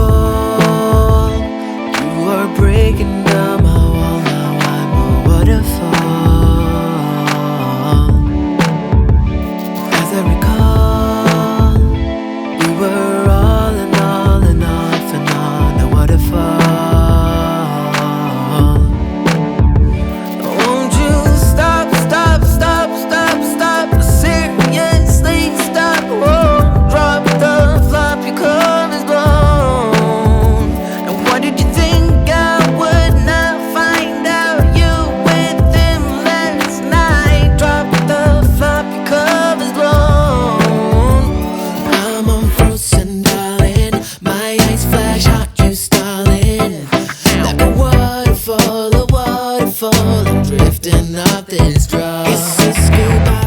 Shortfall, you are breaking down my wall. Now I'm a waterfall. As I recall, we were all in all and off and on a waterfall. Won't you stop, stop, stop, stop, stop? Seriously, stop. Whoa, drop the floppy covers blown. And what did you think I would not find out? You with him last night. Drop the floppy covers blown. I'm unfrozen, darling. My eyes flash hot, you stalling. Like a waterfall, a waterfall. I'm drifting up this drop. It's a scuba